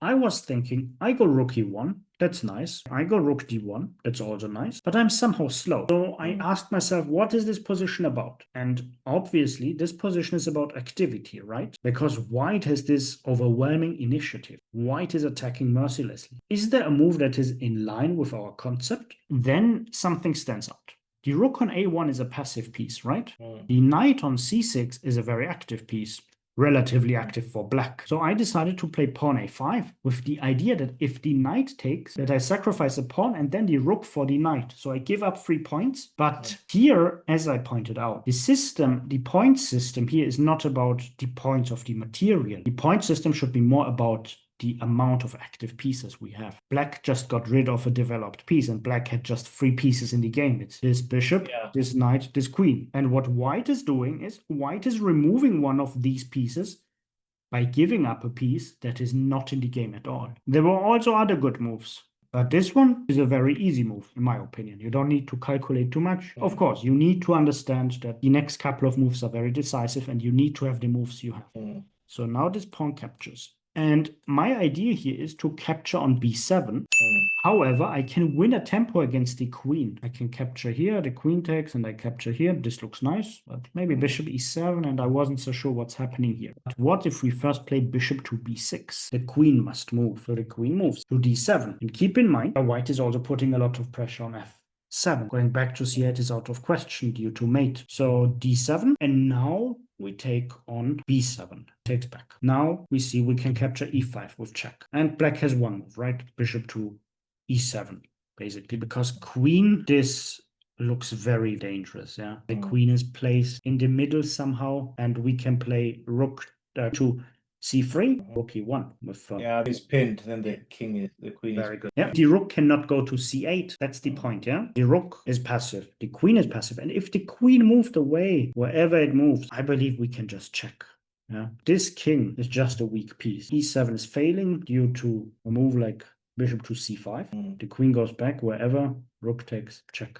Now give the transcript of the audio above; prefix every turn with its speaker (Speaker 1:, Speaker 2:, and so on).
Speaker 1: I was thinking, I go rook e1, that's nice. I go rook d1, that's also nice. But I'm somehow slow. So I asked myself, what is this position about? And obviously, this position is about activity, right? Because white has this overwhelming initiative. White is attacking mercilessly. Is there a move that is in line with our concept? Then something stands out. The rook on a1 is a passive piece, right? The knight on c6 is a very active piece. Relatively active for black. So I decided to play pawn a5 with the idea that if the knight takes, that I sacrifice a pawn and then the rook for the knight. So I give up 3 points. But here, as I pointed out, the point system here is not about the points of the material. The point system should be more about the amount of active pieces we have. Black just got rid of a developed piece, and black had just 3 pieces in the game. It's this bishop, this knight, this queen. And what white is doing is white is removing one of these pieces by giving up a piece that is not in the game at all. There were also other good moves. But this one is a very easy move, in my opinion. You don't need to calculate too much. Of course, you need to understand that the next couple of moves are very decisive, and you need to have the moves you have. So now this pawn captures. And my idea here is to capture on b7. However, I can win a tempo against the queen. I can capture here, the queen takes, and I capture here. This looks nice, but maybe bishop e7, and I wasn't so sure what's happening here. But what if we first play bishop to b6? The queen must move. So the queen moves to d7. And keep in mind, white is also putting a lot of pressure on f7. Going back to c8 is out of question due to mate. So d7, and now we take on b7, takes back. Now we see we can capture e5 with check. And black has one move, right? Bishop to e7, basically, because queen, this looks very dangerous, yeah? The queen is placed in the middle somehow, and we can play rook to c3, rook e1 with
Speaker 2: it's pinned, then the queen is
Speaker 1: very good. Yeah, the rook cannot go to c8. That's the point, yeah? The rook is passive. The queen is passive. And if the queen moved away, wherever it moves, I believe we can just check. Yeah, this king is just a weak piece. e7 is failing due to a move like bishop to c5. The queen goes back wherever, rook takes, check.